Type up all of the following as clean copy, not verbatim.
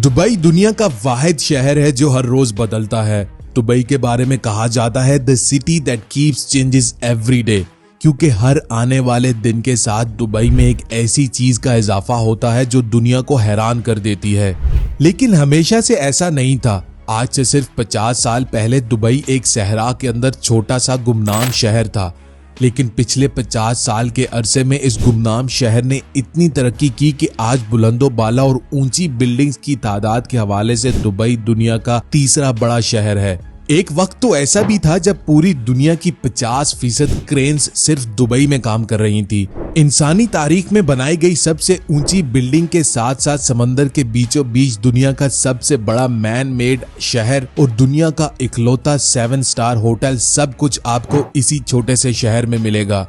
Dubai दुनिया का वाहिद शहर है जो हर रोज बदलता है। दुबई के बारे में कहा जाता है the city that keeps changes every day, क्योंकि हर आने वाले दिन के साथ दुबई में एक ऐसी चीज का इजाफा होता है जो दुनिया को हैरान कर देती है। लेकिन हमेशा से ऐसा नहीं था। आज से सिर्फ 50 साल पहले दुबई एक सहरा के अंदर छोटा सा गुमनाम शहर था, लेकिन पिछले 50 साल के अरसे में इस गुमनाम शहर ने इतनी तरक्की की कि आज बुलंदो बाला और ऊंची बिल्डिंग्स की तादाद के हवाले से दुबई दुनिया का तीसरा बड़ा शहर है। एक वक्त तो ऐसा भी था जब पूरी दुनिया की 50% क्रेन्स सिर्फ दुबई में काम कर रही थी। इंसानी तारीख में बनाई गई सबसे ऊंची बिल्डिंग के साथ साथ समंदर के बीचों बीच दुनिया का सबसे बड़ा मैन मेड शहर और दुनिया का इकलौता 7 स्टार होटल, सब कुछ आपको इसी छोटे से शहर में मिलेगा।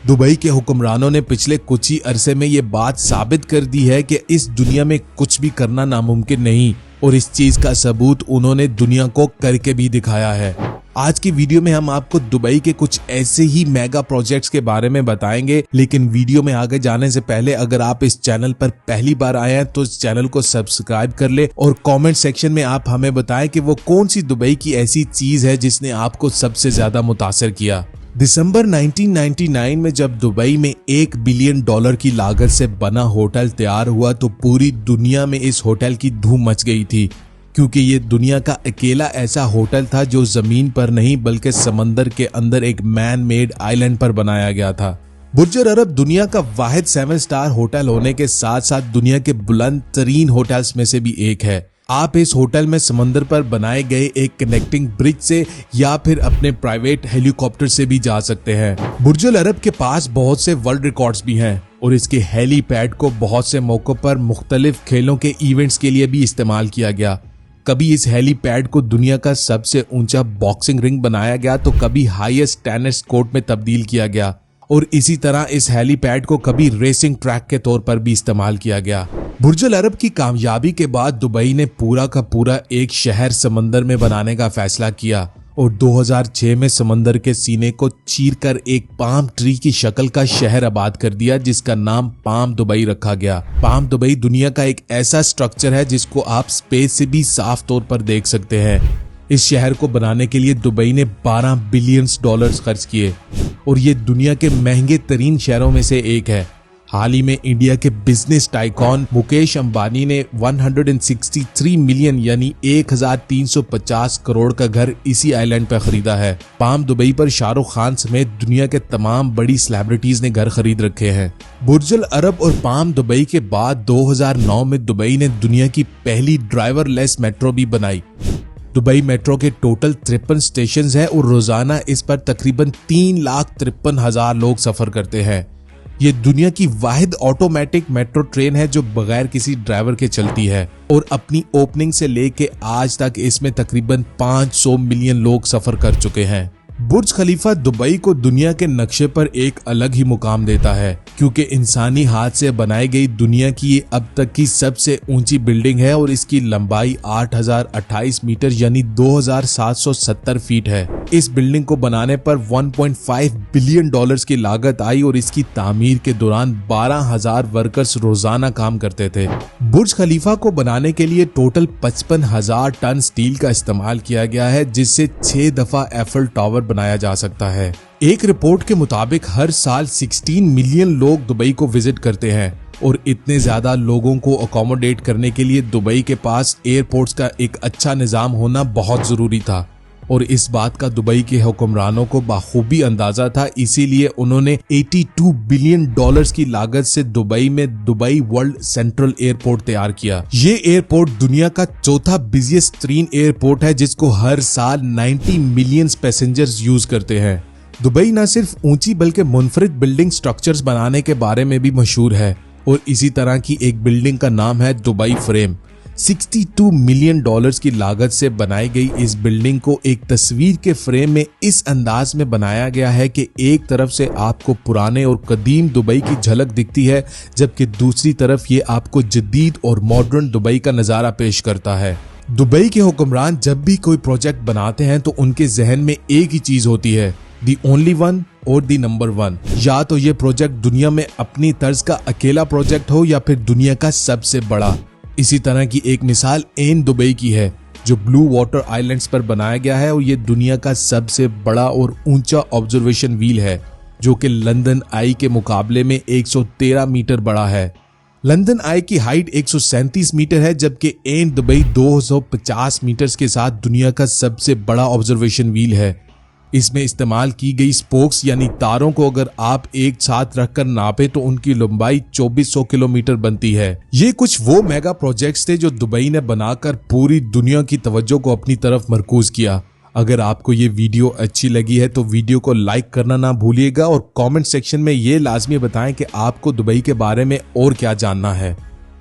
दुबई के हुक्मरानों ने पिछले कुछ ही अरसे में ये बात साबित कर दी है कि इस दुनिया में कुछ भी करना नामुमकिन नहीं, और इस चीज का सबूत उन्होंने दुनिया को करके भी दिखाया है। आज की वीडियो में हम आपको दुबई के कुछ ऐसे ही मेगा प्रोजेक्ट्स के बारे में बताएंगे। लेकिन वीडियो में आगे जाने से पहले अगर आप इस चैनल पर पहली बार आए हैं तो इस चैनल को सब्सक्राइब कर ले और कमेंट सेक्शन में आप हमें बताएं कि वो कौन सी दुबई की ऐसी चीज है जिसने आपको सबसे ज्यादा मुतासिर किया। दिसंबर 1999 में जब दुबई में $1 बिलियन की लागत से बना होटल तैयार हुआ तो पूरी दुनिया में इस होटल की धूम मच गई थी, क्योंकि ये दुनिया का अकेला ऐसा होटल था जो जमीन पर नहीं बल्कि समंदर के अंदर एक मैन मेड आइलैंड पर बनाया गया था। बुर्ज अल अरब दुनिया का वाहिद 7 स्टार होटल होने के साथ साथ दुनिया के बुलंद तरीन होटल्स में से भी एक है। आप इस होटल में समंदर पर बनाए गए एक कनेक्टिंग ब्रिज से या फिर अपने प्राइवेट हेलीकॉप्टर से भी जा सकते हैं। बुर्ज अल अरब के पास बहुत से वर्ल्ड रिकॉर्ड्स भी हैं और इसके हेलीपैड को बहुत से मौकों पर मुख्तलिफ खेलों के इवेंट्स के लिए भी इस्तेमाल किया गया। कभी इस हेलीपैड को दुनिया का सबसे ऊंचा बॉक्सिंग रिंग बनाया गया तो कभी हाईएस्ट टेनिस कोर्ट में तब्दील किया गया, और इसी तरह इस हेलीपैड को कभी रेसिंग ट्रैक के तौर पर भी इस्तेमाल किया गया। बुर्ज अल अरब की कामयाबी के बाद दुबई ने पूरा का पूरा एक शहर समंदर में बनाने का फैसला किया और 2006 में समंदर के सीने को चीरकर एक पाम ट्री की शक्ल का शहर आबाद कर दिया, जिसका नाम पाम दुबई रखा गया। पाम दुबई दुनिया का एक ऐसा स्ट्रक्चर है जिसको आप स्पेस से भी साफ तौर पर देख सकते हैं। इस शहर को बनाने के लिए दुबई ने $12 बिलियन खर्च किए और ये दुनिया के महंगे तरीन शहरों में से एक है। हाल ही में इंडिया के बिजनेस टाइकॉन मुकेश अंबानी ने 163 मिलियन यानी 1350 करोड़ का घर इसी आइलैंड पर खरीदा है। पाम दुबई पर शाहरुख खान समेत दुनिया के तमाम बड़ी सेलिब्रिटीज ने घर खरीद रखे हैं। बुर्ज अल अरब और पाम दुबई के बाद 2009 में दुबई ने दुनिया की पहली ड्राइवरलेस मेट्रो भी बनाई। दुबई मेट्रो के टोटल 53 स्टेशन है और रोजाना इस पर तकरीबन 3,53,000 लोग सफर करते हैं। ये दुनिया की वाहिद ऑटोमेटिक मेट्रो ट्रेन है जो बगैर किसी ड्राइवर के चलती है और अपनी ओपनिंग से लेके आज तक इसमें तकरीबन 500 मिलियन लोग सफर कर चुके हैं। बुर्ज खलीफा दुबई को दुनिया के नक्शे पर एक अलग ही मुकाम देता है, क्योंकि इंसानी हाथ से बनाई गई दुनिया की ये अब तक की सबसे ऊंची बिल्डिंग है और इसकी लंबाई 8028 मीटर यानी 2770 फीट है। इस बिल्डिंग को बनाने पर $1.5 बिलियन की लागत आई और इसकी तामीर के दौरान 12,000 वर्कर्स रोजाना काम करते थे। बुर्ज खलीफा को बनाने के लिए टोटल 55,000 टन स्टील का इस्तेमाल किया गया है, जिससे 6 दफा एफिल टावर बनाया जा सकता है। एक रिपोर्ट के मुताबिक हर साल 16 मिलियन लोग दुबई को विजिट करते हैं और इतने ज्यादा लोगों को अकोमोडेट करने के लिए दुबई के पास एयरपोर्ट्स का एक अच्छा निजाम होना बहुत जरूरी था और इस बात का दुबई के हुक्मरानों को बाखूबी अंदाजा था। इसीलिए उन्होंने $82 बिलियन की लागत से दुबई में दुबई वर्ल्ड सेंट्रल एयरपोर्ट तैयार किया। ये एयरपोर्ट दुनिया का चौथा बिजिएस्ट तरीन एयरपोर्ट है जिसको हर साल 90 मिलियन पैसेंजर्स यूज करते हैं। दुबई न सिर्फ ऊंची बल्कि मुनफरिद बिल्डिंग स्ट्रक्चर्स बनाने के बारे में भी मशहूर है और इसी तरह की एक बिल्डिंग का नाम है दुबई फ्रेम। $62 मिलियन की लागत से बनाई गई इस बिल्डिंग को एक तस्वीर के फ्रेम में इस अंदाज में बनाया गया है कि एक तरफ से आपको पुराने और कदीम दुबई की झलक दिखती है, जबकि दूसरी तरफ ये आपको जदीद और मॉडर्न दुबई का नजारा पेश करता है। दुबई के हुक्मरान जब भी कोई प्रोजेक्ट बनाते हैं तो उनके जहन में एक ही चीज होती है, दी ओनली वन और दी नंबर 1। या तो ये प्रोजेक्ट दुनिया में अपनी तर्ज का अकेला प्रोजेक्ट हो या फिर दुनिया का सबसे बड़ा। इसी तरह की एक मिसाल एन दुबई की है, जो ब्लू वाटर आइलैंड्स पर बनाया गया है और ये दुनिया का सबसे बड़ा और ऊंचा ऑब्जर्वेशन व्हील है, जो कि लंदन आई के मुकाबले में 113 मीटर बड़ा है। लंदन आई की हाइट 137 मीटर है, जबकि एन दुबई 250 मीटर्स के साथ दुनिया का सबसे बड़ा ऑब्जर्वेशन व्हील है। इसमें इस्तेमाल की गई स्पोक्स यानी तारों को अगर आप एक साथ रखकर नापे तो उनकी लंबाई 2400 किलोमीटर बनती है। ये कुछ वो मेगा प्रोजेक्ट्स थे जो दुबई ने बनाकर पूरी दुनिया की तवज्जो को अपनी तरफ मरकूज किया। अगर आपको ये वीडियो अच्छी लगी है तो वीडियो को लाइक करना ना भूलिएगा और कमेंट सेक्शन में ये लाजमी बताएं कि आपको दुबई के बारे में और क्या जानना है।